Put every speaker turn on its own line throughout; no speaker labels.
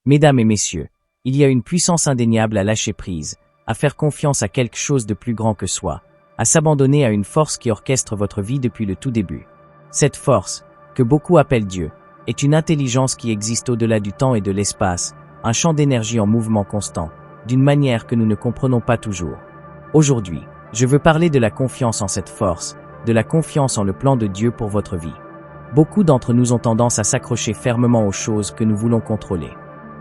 Mesdames et messieurs, il y a une puissance indéniable à lâcher prise, à faire confiance à quelque chose de plus grand que soi, à s'abandonner à une force qui orchestre votre vie depuis le tout début. Cette force, que beaucoup appellent Dieu, est une intelligence qui existe au-delà du temps et de l'espace, un champ d'énergie en mouvement constant, d'une manière que nous ne comprenons pas toujours. Aujourd'hui, je veux parler de la confiance en cette force, de la confiance en le plan de Dieu pour votre vie. Beaucoup d'entre nous ont tendance à s'accrocher fermement aux choses que nous voulons contrôler.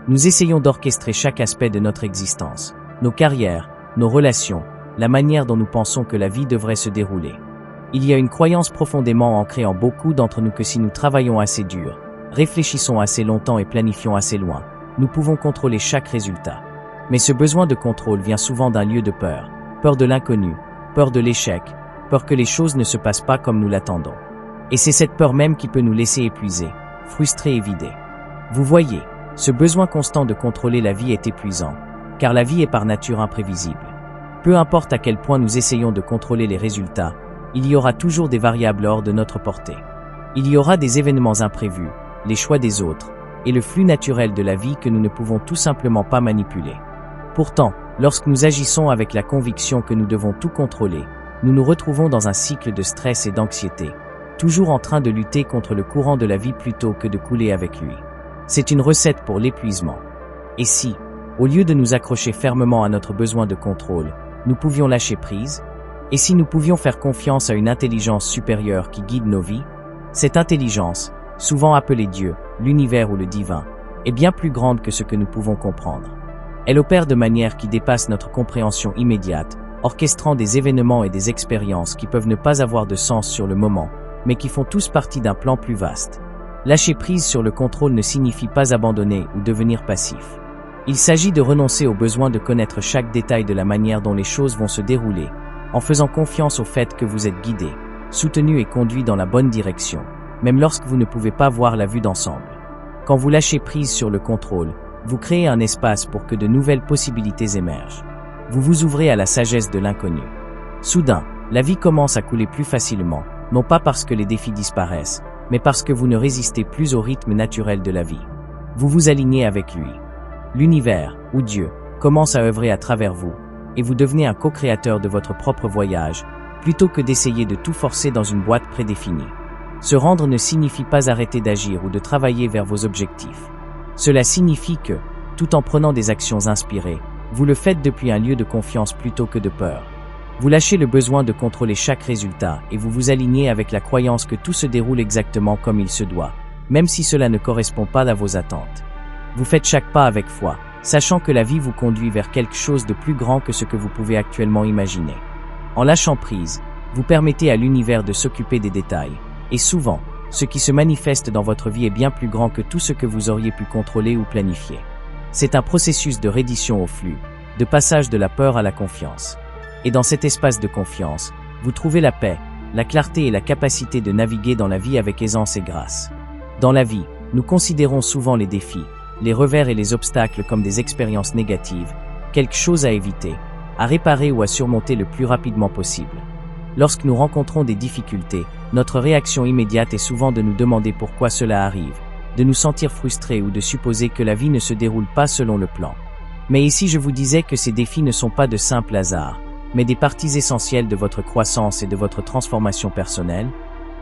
Nous essayons d'orchestrer chaque aspect de notre existence, nos carrières, nos relations, la manière dont nous pensons que la vie devrait se dérouler. Il y a une croyance profondément ancrée en beaucoup d'entre nous que si nous travaillons assez dur, réfléchissons assez longtemps et planifions assez loin, nous pouvons contrôler chaque résultat. Mais ce besoin de contrôle vient souvent d'un lieu de peur, peur de l'inconnu, peur de l'échec, peur que les choses ne se passent pas comme nous l'attendons. Et c'est cette peur même qui peut nous laisser épuisés, frustrés et vidés. Vous voyez, ce besoin constant de contrôler la vie est épuisant, car la vie est par nature imprévisible. Peu importe à quel point nous essayons de contrôler les résultats, il y aura toujours des variables hors de notre portée. Il y aura des événements imprévus, les choix des autres, et le flux naturel de la vie que nous ne pouvons tout simplement pas manipuler. Pourtant, lorsque nous agissons avec la conviction que nous devons tout contrôler, nous nous retrouvons dans un cycle de stress et d'anxiété, toujours en train de lutter contre le courant de la vie plutôt que de couler avec lui. C'est une recette pour l'épuisement. Et si, au lieu de nous accrocher fermement à notre besoin de contrôle, nous pouvions lâcher prise? Et si nous pouvions faire confiance à une intelligence supérieure qui guide nos vies? Cette intelligence, souvent appelée Dieu, l'univers ou le divin, est bien plus grande que ce que nous pouvons comprendre. Elle opère de manière qui dépasse notre compréhension immédiate, orchestrant des événements et des expériences qui peuvent ne pas avoir de sens sur le moment, mais qui font tous partie d'un plan plus vaste. Lâcher prise sur le contrôle ne signifie pas abandonner ou devenir passif. Il s'agit de renoncer au besoin de connaître chaque détail de la manière dont les choses vont se dérouler, en faisant confiance au fait que vous êtes guidé, soutenu et conduit dans la bonne direction, même lorsque vous ne pouvez pas voir la vue d'ensemble. Quand vous lâchez prise sur le contrôle, vous créez un espace pour que de nouvelles possibilités émergent. Vous vous ouvrez à la sagesse de l'inconnu. Soudain, la vie commence à couler plus facilement, non pas parce que les défis disparaissent, mais parce que vous ne résistez plus au rythme naturel de la vie. Vous vous alignez avec lui. L'univers, ou Dieu, commence à œuvrer à travers vous, et vous devenez un co-créateur de votre propre voyage, plutôt que d'essayer de tout forcer dans une boîte prédéfinie. Se rendre ne signifie pas arrêter d'agir ou de travailler vers vos objectifs. Cela signifie que, tout en prenant des actions inspirées, vous le faites depuis un lieu de confiance plutôt que de peur. Vous lâchez le besoin de contrôler chaque résultat et vous vous alignez avec la croyance que tout se déroule exactement comme il se doit, même si cela ne correspond pas à vos attentes. Vous faites chaque pas avec foi, sachant que la vie vous conduit vers quelque chose de plus grand que ce que vous pouvez actuellement imaginer. En lâchant prise, vous permettez à l'univers de s'occuper des détails, et souvent, ce qui se manifeste dans votre vie est bien plus grand que tout ce que vous auriez pu contrôler ou planifier. C'est un processus de reddition au flux, de passage de la peur à la confiance. Et dans cet espace de confiance, vous trouvez la paix, la clarté et la capacité de naviguer dans la vie avec aisance et grâce. Dans la vie, nous considérons souvent les défis, les revers et les obstacles comme des expériences négatives, quelque chose à éviter, à réparer ou à surmonter le plus rapidement possible. Lorsque nous rencontrons des difficultés, notre réaction immédiate est souvent de nous demander pourquoi cela arrive, de nous sentir frustrés ou de supposer que la vie ne se déroule pas selon le plan. Mais ici je vous disais que ces défis ne sont pas de simples hasards, mais des parties essentielles de votre croissance et de votre transformation personnelle.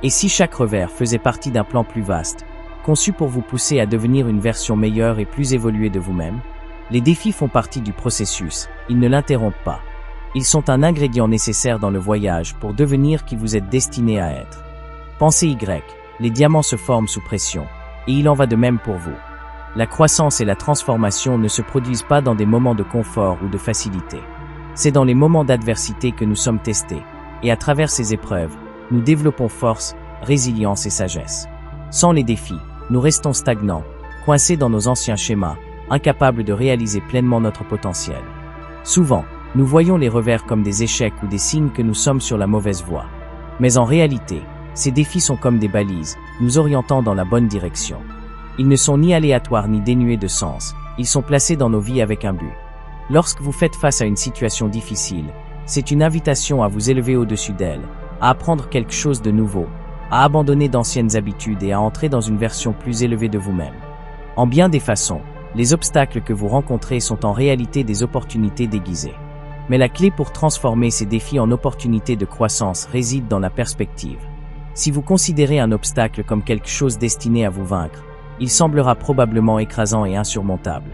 Et si chaque revers faisait partie d'un plan plus vaste, conçu pour vous pousser à devenir une version meilleure et plus évoluée de vous-même, les défis font partie du processus, ils ne l'interrompent pas. Ils sont un ingrédient nécessaire dans le voyage pour devenir qui vous êtes destiné à être. Pensez Y, les diamants se forment sous pression, et il en va de même pour vous. La croissance et la transformation ne se produisent pas dans des moments de confort ou de facilité. C'est dans les moments d'adversité que nous sommes testés, et à travers ces épreuves, nous développons force, résilience et sagesse. Sans les défis, nous restons stagnants, coincés dans nos anciens schémas, incapables de réaliser pleinement notre potentiel. Souvent, nous voyons les revers comme des échecs ou des signes que nous sommes sur la mauvaise voie. Mais en réalité, ces défis sont comme des balises, nous orientant dans la bonne direction. Ils ne sont ni aléatoires ni dénués de sens, ils sont placés dans nos vies avec un but. Lorsque vous faites face à une situation difficile, c'est une invitation à vous élever au-dessus d'elle, à apprendre quelque chose de nouveau, à abandonner d'anciennes habitudes et à entrer dans une version plus élevée de vous-même. En bien des façons, les obstacles que vous rencontrez sont en réalité des opportunités déguisées. Mais la clé pour transformer ces défis en opportunités de croissance réside dans la perspective. Si vous considérez un obstacle comme quelque chose destiné à vous vaincre, il semblera probablement écrasant et insurmontable.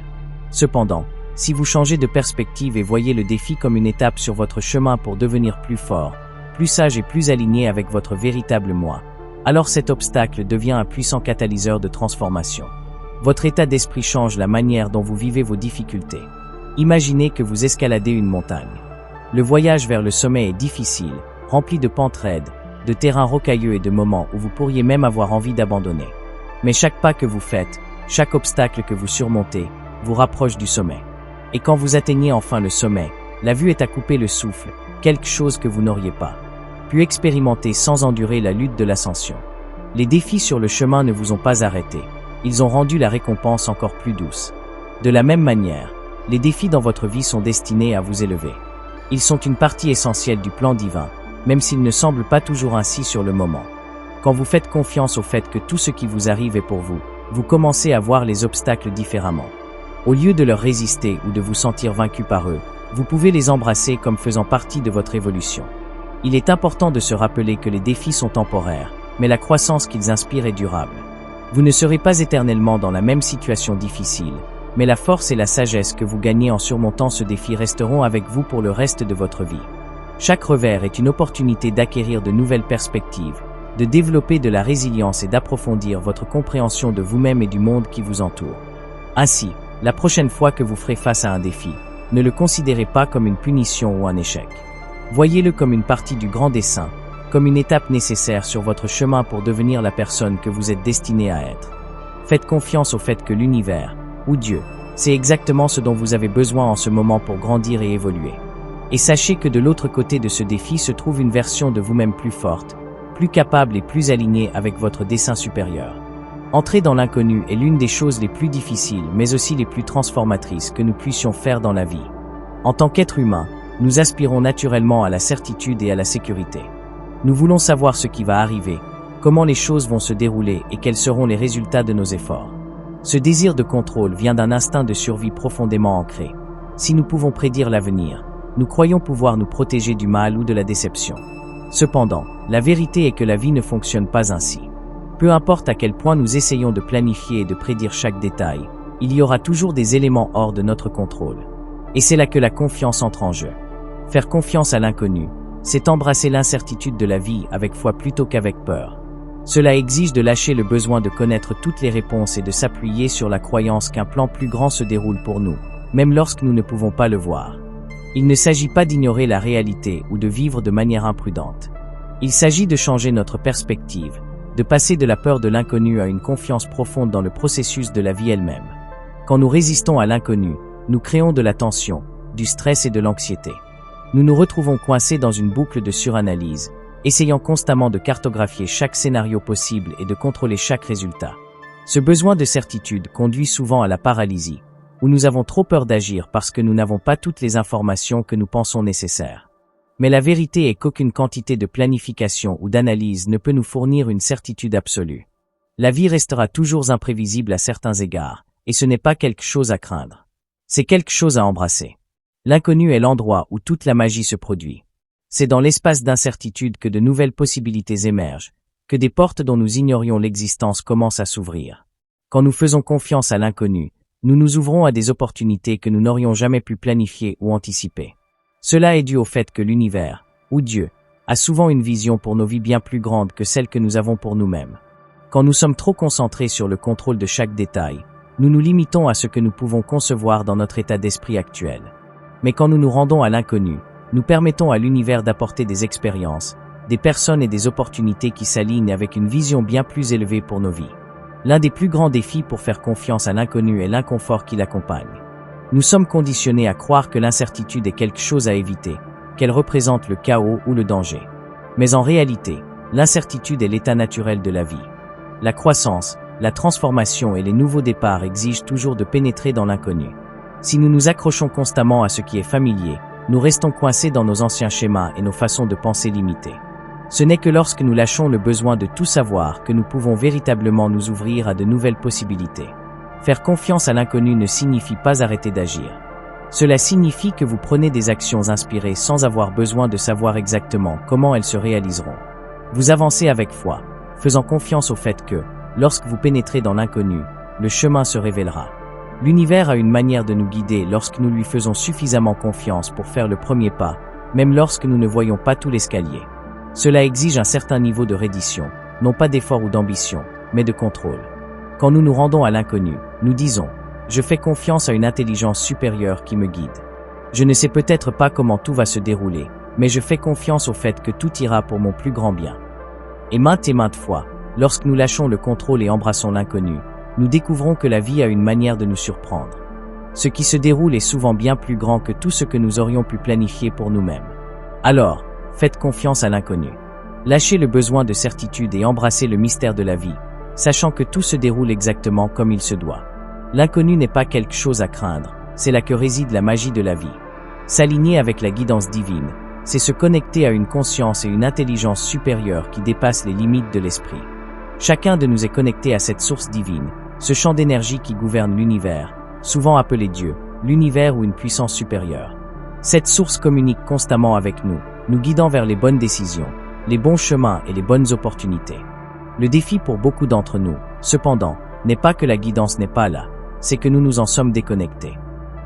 Cependant, si vous changez de perspective et voyez le défi comme une étape sur votre chemin pour devenir plus fort, plus sage et plus aligné avec votre véritable moi, alors cet obstacle devient un puissant catalyseur de transformation. Votre état d'esprit change la manière dont vous vivez vos difficultés. Imaginez que vous escaladez une montagne. Le voyage vers le sommet est difficile, rempli de pentes raides, de terrains rocailleux et de moments où vous pourriez même avoir envie d'abandonner. Mais chaque pas que vous faites, chaque obstacle que vous surmontez, vous rapproche du sommet. Et quand vous atteignez enfin le sommet, la vue est à couper le souffle, quelque chose que vous n'auriez pas pu expérimenter sans endurer la lutte de l'ascension. Les défis sur le chemin ne vous ont pas arrêté, ils ont rendu la récompense encore plus douce. De la même manière, les défis dans votre vie sont destinés à vous élever. Ils sont une partie essentielle du plan divin, même s'ils ne semblent pas toujours ainsi sur le moment. Quand vous faites confiance au fait que tout ce qui vous arrive est pour vous, vous commencez à voir les obstacles différemment. Au lieu de leur résister ou de vous sentir vaincu par eux, vous pouvez les embrasser comme faisant partie de votre évolution. Il est important de se rappeler que les défis sont temporaires, mais la croissance qu'ils inspirent est durable. Vous ne serez pas éternellement dans la même situation difficile, mais la force et la sagesse que vous gagnez en surmontant ce défi resteront avec vous pour le reste de votre vie. Chaque revers est une opportunité d'acquérir de nouvelles perspectives, de développer de la résilience et d'approfondir votre compréhension de vous-même et du monde qui vous entoure. Ainsi, la prochaine fois que vous ferez face à un défi, ne le considérez pas comme une punition ou un échec. Voyez-le comme une partie du grand dessein, comme une étape nécessaire sur votre chemin pour devenir la personne que vous êtes destiné à être. Faites confiance au fait que l'univers, ou Dieu, c'est exactement ce dont vous avez besoin en ce moment pour grandir et évoluer. Et sachez que de l'autre côté de ce défi se trouve une version de vous-même plus forte, plus capable et plus alignée avec votre dessein supérieur. Entrer dans l'inconnu est l'une des choses les plus difficiles, mais aussi les plus transformatrices que nous puissions faire dans la vie. En tant qu'être humain, nous aspirons naturellement à la certitude et à la sécurité. Nous voulons savoir ce qui va arriver, comment les choses vont se dérouler et quels seront les résultats de nos efforts. Ce désir de contrôle vient d'un instinct de survie profondément ancré. Si nous pouvons prédire l'avenir, nous croyons pouvoir nous protéger du mal ou de la déception. Cependant, la vérité est que la vie ne fonctionne pas ainsi. Peu importe à quel point nous essayons de planifier et de prédire chaque détail, il y aura toujours des éléments hors de notre contrôle. Et c'est là que la confiance entre en jeu. Faire confiance à l'inconnu, c'est embrasser l'incertitude de la vie avec foi plutôt qu'avec peur. Cela exige de lâcher le besoin de connaître toutes les réponses et de s'appuyer sur la croyance qu'un plan plus grand se déroule pour nous, même lorsque nous ne pouvons pas le voir. Il ne s'agit pas d'ignorer la réalité ou de vivre de manière imprudente. Il s'agit de changer notre perspective, de passer de la peur de l'inconnu à une confiance profonde dans le processus de la vie elle-même. Quand nous résistons à l'inconnu, nous créons de la tension, du stress et de l'anxiété. Nous nous retrouvons coincés dans une boucle de suranalyse, essayant constamment de cartographier chaque scénario possible et de contrôler chaque résultat. Ce besoin de certitude conduit souvent à la paralysie, où nous avons trop peur d'agir parce que nous n'avons pas toutes les informations que nous pensons nécessaires. Mais la vérité est qu'aucune quantité de planification ou d'analyse ne peut nous fournir une certitude absolue. La vie restera toujours imprévisible à certains égards, et ce n'est pas quelque chose à craindre. C'est quelque chose à embrasser. L'inconnu est l'endroit où toute la magie se produit. C'est dans l'espace d'incertitude que de nouvelles possibilités émergent, que des portes dont nous ignorions l'existence commencent à s'ouvrir. Quand nous faisons confiance à l'inconnu, nous nous ouvrons à des opportunités que nous n'aurions jamais pu planifier ou anticiper. Cela est dû au fait que l'univers, ou Dieu, a souvent une vision pour nos vies bien plus grande que celle que nous avons pour nous-mêmes. Quand nous sommes trop concentrés sur le contrôle de chaque détail, nous nous limitons à ce que nous pouvons concevoir dans notre état d'esprit actuel. Mais quand nous nous rendons à l'inconnu, nous permettons à l'univers d'apporter des expériences, des personnes et des opportunités qui s'alignent avec une vision bien plus élevée pour nos vies. L'un des plus grands défis pour faire confiance à l'inconnu est l'inconfort qui l'accompagne. Nous sommes conditionnés à croire que l'incertitude est quelque chose à éviter, qu'elle représente le chaos ou le danger. Mais en réalité, l'incertitude est l'état naturel de la vie. La croissance, la transformation et les nouveaux départs exigent toujours de pénétrer dans l'inconnu. Si nous nous accrochons constamment à ce qui est familier, nous restons coincés dans nos anciens schémas et nos façons de penser limitées. Ce n'est que lorsque nous lâchons le besoin de tout savoir que nous pouvons véritablement nous ouvrir à de nouvelles possibilités. Faire confiance à l'inconnu ne signifie pas arrêter d'agir. Cela signifie que vous prenez des actions inspirées sans avoir besoin de savoir exactement comment elles se réaliseront. Vous avancez avec foi, faisant confiance au fait que, lorsque vous pénétrez dans l'inconnu, le chemin se révélera. L'univers a une manière de nous guider lorsque nous lui faisons suffisamment confiance pour faire le premier pas, même lorsque nous ne voyons pas tout l'escalier. Cela exige un certain niveau de reddition, non pas d'effort ou d'ambition, mais de contrôle. Quand nous nous rendons à l'inconnu, nous disons « Je fais confiance à une intelligence supérieure qui me guide. Je ne sais peut-être pas comment tout va se dérouler, mais je fais confiance au fait que tout ira pour mon plus grand bien. » Et maintes fois, lorsque nous lâchons le contrôle et embrassons l'inconnu, nous découvrons que la vie a une manière de nous surprendre. Ce qui se déroule est souvent bien plus grand que tout ce que nous aurions pu planifier pour nous-mêmes. Alors, faites confiance à l'inconnu. Lâchez le besoin de certitude et embrassez le mystère de la vie, sachant que tout se déroule exactement comme il se doit. L'inconnu n'est pas quelque chose à craindre, c'est là que réside la magie de la vie. S'aligner avec la guidance divine, c'est se connecter à une conscience et une intelligence supérieure qui dépassent les limites de l'esprit. Chacun de nous est connecté à cette source divine, ce champ d'énergie qui gouverne l'univers, souvent appelé Dieu, l'univers ou une puissance supérieure. Cette source communique constamment avec nous, nous guidant vers les bonnes décisions, les bons chemins et les bonnes opportunités. Le défi pour beaucoup d'entre nous, cependant, n'est pas que la guidance n'est pas là, c'est que nous nous en sommes déconnectés.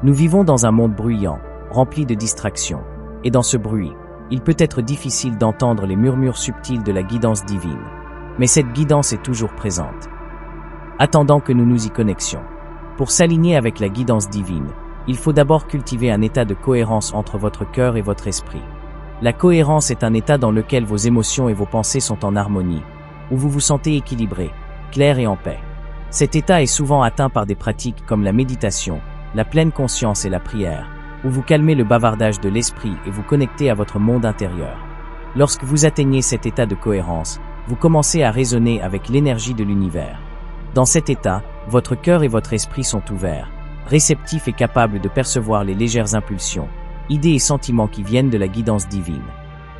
Nous vivons dans un monde bruyant, rempli de distractions, et dans ce bruit, il peut être difficile d'entendre les murmures subtils de la guidance divine. Mais cette guidance est toujours présente, attendant que nous nous y connections. Pour s'aligner avec la guidance divine, il faut d'abord cultiver un état de cohérence entre votre cœur et votre esprit. La cohérence est un état dans lequel vos émotions et vos pensées sont en harmonie, où vous vous sentez équilibré, clair et en paix. Cet état est souvent atteint par des pratiques comme la méditation, la pleine conscience et la prière, où vous calmez le bavardage de l'esprit et vous connectez à votre monde intérieur. Lorsque vous atteignez cet état de cohérence, vous commencez à résonner avec l'énergie de l'univers. Dans cet état, votre cœur et votre esprit sont ouverts, réceptifs et capables de percevoir les légères impulsions, idées et sentiments qui viennent de la guidance divine.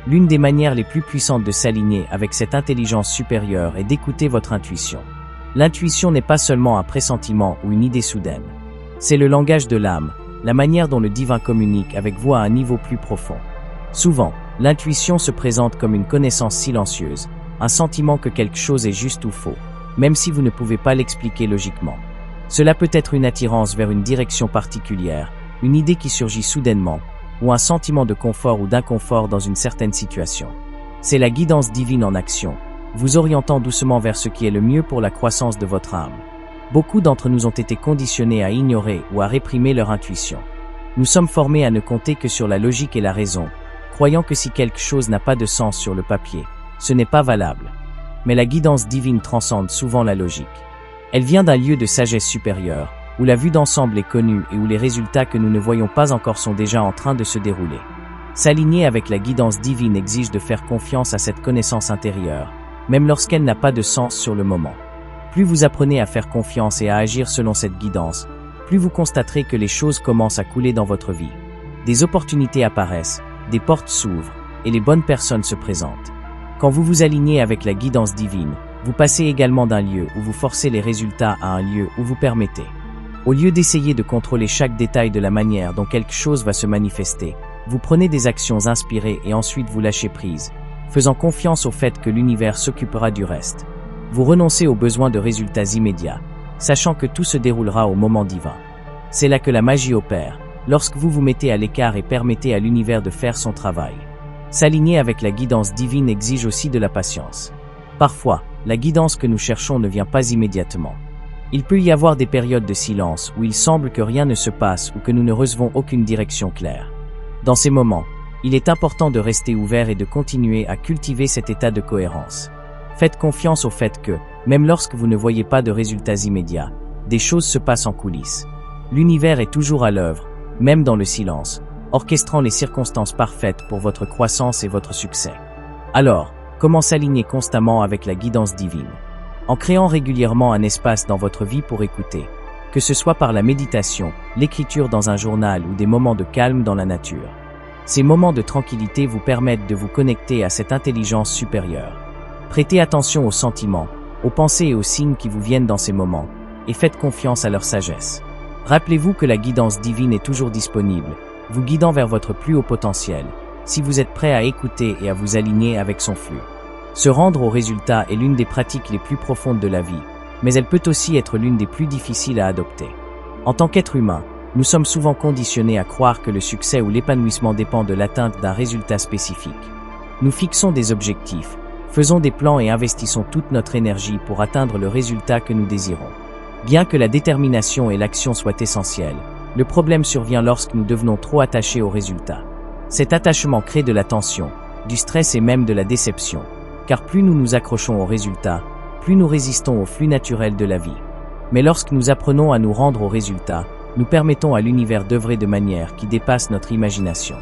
L'une des manières les plus puissantes de s'aligner avec cette intelligence supérieure est d'écouter votre intuition. L'intuition n'est pas seulement un pressentiment ou une idée soudaine. C'est le langage de l'âme, la manière dont le divin communique avec vous à un niveau plus profond. Souvent, l'intuition se présente comme une connaissance silencieuse, un sentiment que quelque chose est juste ou faux, même si vous ne pouvez pas l'expliquer logiquement. Cela peut être une attirance vers une direction particulière, une idée qui surgit soudainement, ou un sentiment de confort ou d'inconfort dans une certaine situation. C'est la guidance divine en action, vous orientant doucement vers ce qui est le mieux pour la croissance de votre âme. Beaucoup d'entre nous ont été conditionnés à ignorer ou à réprimer leur intuition. Nous sommes formés à ne compter que sur la logique et la raison, croyant que si quelque chose n'a pas de sens sur le papier, ce n'est pas valable. Mais la guidance divine transcende souvent la logique. Elle vient d'un lieu de sagesse supérieure, où la vue d'ensemble est connue et où les résultats que nous ne voyons pas encore sont déjà en train de se dérouler. S'aligner avec la guidance divine exige de faire confiance à cette connaissance intérieure, même lorsqu'elle n'a pas de sens sur le moment. Plus vous apprenez à faire confiance et à agir selon cette guidance, plus vous constaterez que les choses commencent à couler dans votre vie. Des opportunités apparaissent, des portes s'ouvrent, et les bonnes personnes se présentent. Quand vous vous alignez avec la guidance divine, vous passez également d'un lieu où vous forcez les résultats à un lieu où vous permettez. Au lieu d'essayer de contrôler chaque détail de la manière dont quelque chose va se manifester, vous prenez des actions inspirées et ensuite vous lâchez prise, faisant confiance au fait que l'univers s'occupera du reste. Vous renoncez au besoin de résultats immédiats, sachant que tout se déroulera au moment divin. C'est là que la magie opère, lorsque vous vous mettez à l'écart et permettez à l'univers de faire son travail. S'aligner avec la guidance divine exige aussi de la patience. Parfois, la guidance que nous cherchons ne vient pas immédiatement. Il peut y avoir des périodes de silence où il semble que rien ne se passe ou que nous ne recevons aucune direction claire. Dans ces moments, il est important de rester ouvert et de continuer à cultiver cet état de cohérence. Faites confiance au fait que, même lorsque vous ne voyez pas de résultats immédiats, des choses se passent en coulisses. L'univers est toujours à l'œuvre, même dans le silence, orchestrant les circonstances parfaites pour votre croissance et votre succès. Alors, comment s'aligner constamment avec la guidance divine? En créant régulièrement un espace dans votre vie pour écouter, que ce soit par la méditation, l'écriture dans un journal ou des moments de calme dans la nature. Ces moments de tranquillité vous permettent de vous connecter à cette intelligence supérieure. Prêtez attention aux sentiments, aux pensées et aux signes qui vous viennent dans ces moments, et faites confiance à leur sagesse. Rappelez-vous que la guidance divine est toujours disponible, vous guidant vers votre plus haut potentiel, si vous êtes prêt à écouter et à vous aligner avec son flux. Se rendre au résultat est l'une des pratiques les plus profondes de la vie, mais elle peut aussi être l'une des plus difficiles à adopter. En tant qu'être humain, nous sommes souvent conditionnés à croire que le succès ou l'épanouissement dépend de l'atteinte d'un résultat spécifique. Nous fixons des objectifs, faisons des plans et investissons toute notre énergie pour atteindre le résultat que nous désirons. Bien que la détermination et l'action soient essentielles, le problème survient lorsque nous devenons trop attachés au résultat. Cet attachement crée de la tension, du stress et même de la déception, car plus nous nous accrochons au résultat, plus nous résistons au flux naturel de la vie. Mais lorsque nous apprenons à nous rendre au résultat, nous permettons à l'univers d'œuvrer de manière qui dépasse notre imagination.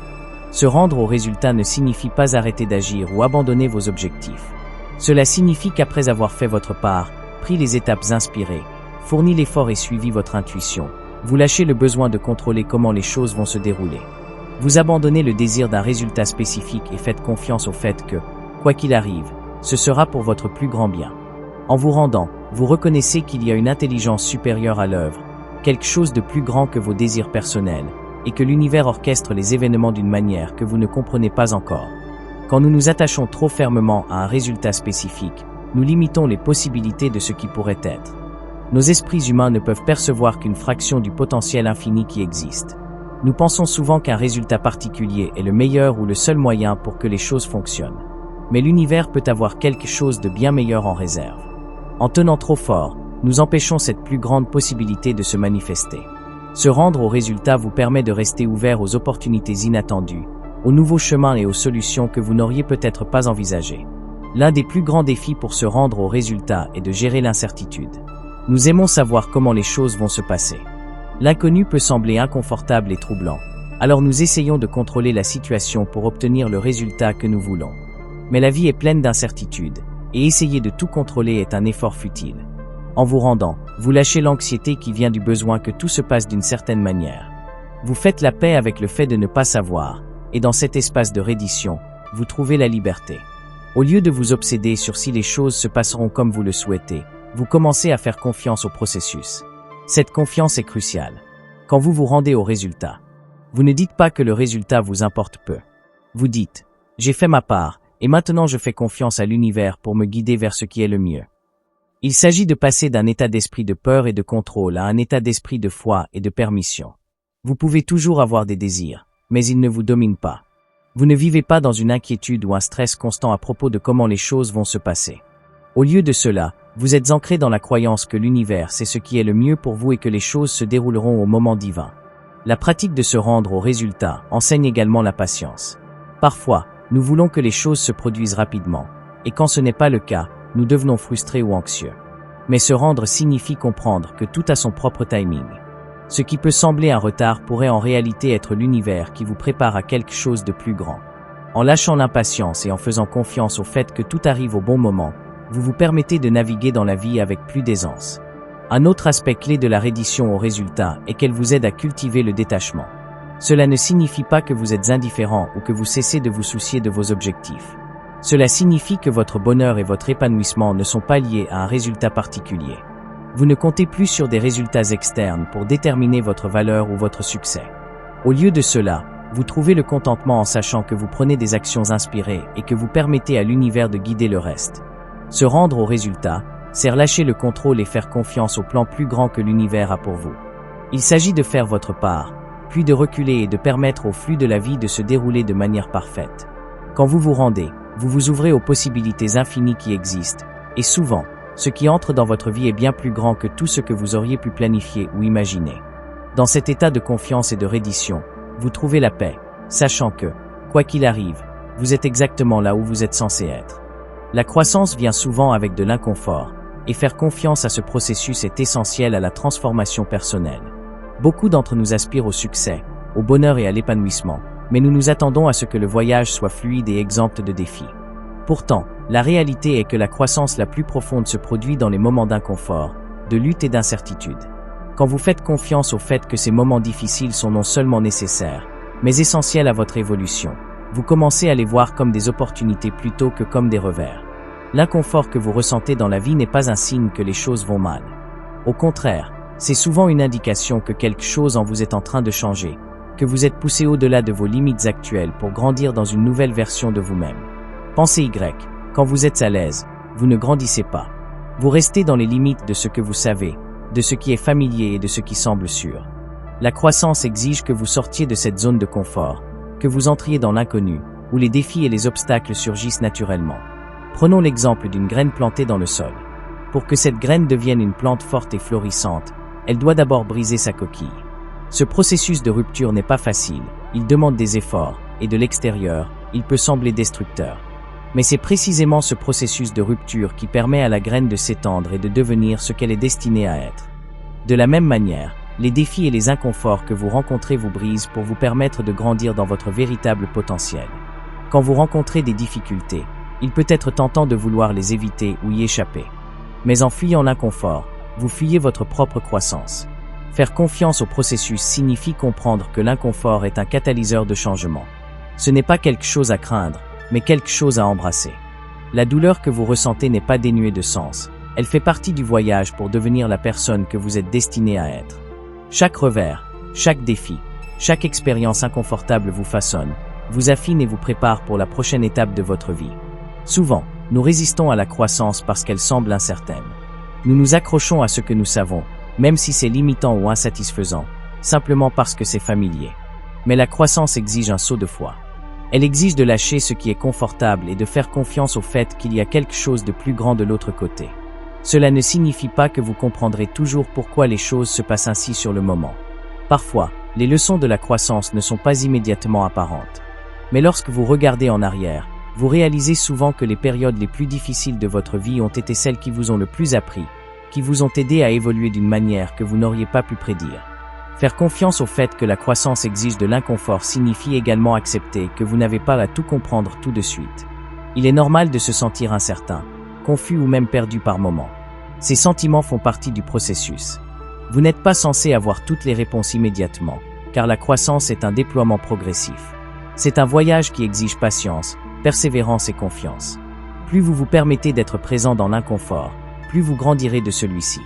Se rendre au résultat ne signifie pas arrêter d'agir ou abandonner vos objectifs. Cela signifie qu'après avoir fait votre part, pris les étapes inspirées, fourni l'effort et suivi votre intuition, vous lâchez le besoin de contrôler comment les choses vont se dérouler. Vous abandonnez le désir d'un résultat spécifique et faites confiance au fait que, quoi qu'il arrive, ce sera pour votre plus grand bien. En vous rendant, vous reconnaissez qu'il y a une intelligence supérieure à l'œuvre, quelque chose de plus grand que vos désirs personnels, et que l'univers orchestre les événements d'une manière que vous ne comprenez pas encore. Quand nous nous attachons trop fermement à un résultat spécifique, nous limitons les possibilités de ce qui pourrait être. Nos esprits humains ne peuvent percevoir qu'une fraction du potentiel infini qui existe. Nous pensons souvent qu'un résultat particulier est le meilleur ou le seul moyen pour que les choses fonctionnent. Mais l'univers peut avoir quelque chose de bien meilleur en réserve. En tenant trop fort, nous empêchons cette plus grande possibilité de se manifester. Se rendre au résultat vous permet de rester ouvert aux opportunités inattendues, aux nouveaux chemins et aux solutions que vous n'auriez peut-être pas envisagées. L'un des plus grands défis pour se rendre au résultat est de gérer l'incertitude. Nous aimons savoir comment les choses vont se passer. L'inconnu peut sembler inconfortable et troublant, alors nous essayons de contrôler la situation pour obtenir le résultat que nous voulons. Mais la vie est pleine d'incertitudes, et essayer de tout contrôler est un effort futile. En vous rendant, vous lâchez l'anxiété qui vient du besoin que tout se passe d'une certaine manière. Vous faites la paix avec le fait de ne pas savoir, et dans cet espace de reddition, vous trouvez la liberté. Au lieu de vous obséder sur si les choses se passeront comme vous le souhaitez, vous commencez à faire confiance au processus. Cette confiance est cruciale. Quand vous vous rendez au résultat, vous ne dites pas que le résultat vous importe peu. Vous dites « J'ai fait ma part, et maintenant je fais confiance à l'univers pour me guider vers ce qui est le mieux ». Il s'agit de passer d'un état d'esprit de peur et de contrôle à un état d'esprit de foi et de permission. Vous pouvez toujours avoir des désirs, mais ils ne vous dominent pas. Vous ne vivez pas dans une inquiétude ou un stress constant à propos de comment les choses vont se passer. Au lieu de cela, vous êtes ancré dans la croyance que l'univers sait ce qui est le mieux pour vous et que les choses se dérouleront au moment divin. La pratique de se rendre au résultat enseigne également la patience. Parfois, nous voulons que les choses se produisent rapidement, et quand ce n'est pas le cas, nous devenons frustrés ou anxieux. Mais se rendre signifie comprendre que tout a son propre timing. Ce qui peut sembler un retard pourrait en réalité être l'univers qui vous prépare à quelque chose de plus grand. En lâchant l'impatience et en faisant confiance au fait que tout arrive au bon moment, vous vous permettez de naviguer dans la vie avec plus d'aisance. Un autre aspect clé de la reddition au résultat est qu'elle vous aide à cultiver le détachement. Cela ne signifie pas que vous êtes indifférent ou que vous cessez de vous soucier de vos objectifs. Cela signifie que votre bonheur et votre épanouissement ne sont pas liés à un résultat particulier. Vous ne comptez plus sur des résultats externes pour déterminer votre valeur ou votre succès. Au lieu de cela, vous trouvez le contentement en sachant que vous prenez des actions inspirées et que vous permettez à l'univers de guider le reste. Se rendre au résultat, c'est relâcher le contrôle et faire confiance au plan plus grand que l'univers a pour vous. Il s'agit de faire votre part, puis de reculer et de permettre au flux de la vie de se dérouler de manière parfaite. Quand vous vous rendez, vous vous ouvrez aux possibilités infinies qui existent, et souvent, ce qui entre dans votre vie est bien plus grand que tout ce que vous auriez pu planifier ou imaginer. Dans cet état de confiance et de reddition, vous trouvez la paix, sachant que, quoi qu'il arrive, vous êtes exactement là où vous êtes censé être. La croissance vient souvent avec de l'inconfort, et faire confiance à ce processus est essentiel à la transformation personnelle. Beaucoup d'entre nous aspirent au succès, au bonheur et à l'épanouissement, mais nous nous attendons à ce que le voyage soit fluide et exempt de défis. Pourtant, la réalité est que la croissance la plus profonde se produit dans les moments d'inconfort, de lutte et d'incertitude. Quand vous faites confiance au fait que ces moments difficiles sont non seulement nécessaires, mais essentiels à votre évolution, vous commencez à les voir comme des opportunités plutôt que comme des revers. L'inconfort que vous ressentez dans la vie n'est pas un signe que les choses vont mal. Au contraire, c'est souvent une indication que quelque chose en vous est en train de changer, que vous êtes poussé au-delà de vos limites actuelles pour grandir dans une nouvelle version de vous-même. Pensez Y, quand vous êtes à l'aise, vous ne grandissez pas. Vous restez dans les limites de ce que vous savez, de ce qui est familier et de ce qui semble sûr. La croissance exige que vous sortiez de cette zone de confort, que vous entriez dans l'inconnu, où les défis et les obstacles surgissent naturellement. Prenons l'exemple d'une graine plantée dans le sol. Pour que cette graine devienne une plante forte et florissante, elle doit d'abord briser sa coquille. Ce processus de rupture n'est pas facile, il demande des efforts, et de l'extérieur, il peut sembler destructeur. Mais c'est précisément ce processus de rupture qui permet à la graine de s'étendre et de devenir ce qu'elle est destinée à être. De la même manière, les défis et les inconforts que vous rencontrez vous brisent pour vous permettre de grandir dans votre véritable potentiel. Quand vous rencontrez des difficultés, il peut être tentant de vouloir les éviter ou y échapper. Mais en fuyant l'inconfort, vous fuyez votre propre croissance. Faire confiance au processus signifie comprendre que l'inconfort est un catalyseur de changement. Ce n'est pas quelque chose à craindre, mais quelque chose à embrasser. La douleur que vous ressentez n'est pas dénuée de sens. Elle fait partie du voyage pour devenir la personne que vous êtes destiné à être. Chaque revers, chaque défi, chaque expérience inconfortable vous façonne, vous affine et vous prépare pour la prochaine étape de votre vie. Souvent, nous résistons à la croissance parce qu'elle semble incertaine. Nous nous accrochons à ce que nous savons, même si c'est limitant ou insatisfaisant, simplement parce que c'est familier. Mais la croissance exige un saut de foi. Elle exige de lâcher ce qui est confortable et de faire confiance au fait qu'il y a quelque chose de plus grand de l'autre côté. Cela ne signifie pas que vous comprendrez toujours pourquoi les choses se passent ainsi sur le moment. Parfois, les leçons de la croissance ne sont pas immédiatement apparentes. Mais lorsque vous regardez en arrière, vous réalisez souvent que les périodes les plus difficiles de votre vie ont été celles qui vous ont le plus appris, qui vous ont aidé à évoluer d'une manière que vous n'auriez pas pu prédire. Faire confiance au fait que la croissance exige de l'inconfort signifie également accepter que vous n'avez pas à tout comprendre tout de suite. Il est normal de se sentir incertain, confus ou même perdu par moments. Ces sentiments font partie du processus. Vous n'êtes pas censé avoir toutes les réponses immédiatement, car la croissance est un déploiement progressif. C'est un voyage qui exige patience, persévérance et confiance. Plus vous vous permettez d'être présent dans l'inconfort, plus vous grandirez de celui-ci.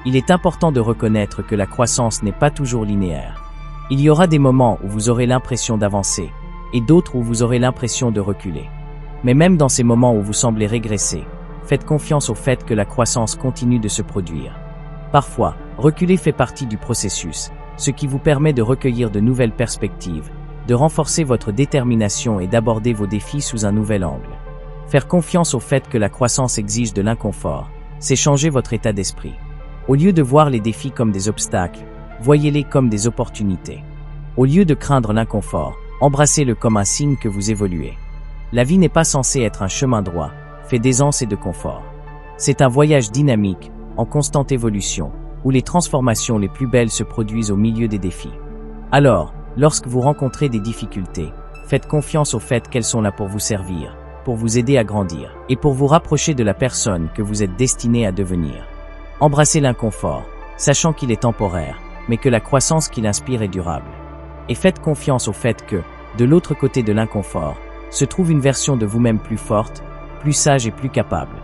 Il est important de reconnaître que la croissance n'est pas toujours linéaire. Il y aura des moments où vous aurez l'impression d'avancer, et d'autres où vous aurez l'impression de reculer. Mais même dans ces moments où vous semblez régresser, faites confiance au fait que la croissance continue de se produire. Parfois, reculer fait partie du processus, ce qui vous permet de recueillir de nouvelles perspectives, de renforcer votre détermination et d'aborder vos défis sous un nouvel angle. Faire confiance au fait que la croissance exige de l'inconfort, c'est changer votre état d'esprit. Au lieu de voir les défis comme des obstacles, voyez-les comme des opportunités. Au lieu de craindre l'inconfort, embrassez-le comme un signe que vous évoluez. La vie n'est pas censée être un chemin droit, fait d'aisance et de confort. C'est un voyage dynamique, en constante évolution, où les transformations les plus belles se produisent au milieu des défis. Alors, lorsque vous rencontrez des difficultés, faites confiance au fait qu'elles sont là pour vous servir, pour vous aider à grandir, et pour vous rapprocher de la personne que vous êtes destiné à devenir. Embrassez l'inconfort, sachant qu'il est temporaire, mais que la croissance qu'il inspire est durable. Et faites confiance au fait que, de l'autre côté de l'inconfort, se trouve une version de vous-même plus forte, plus sage et plus capable.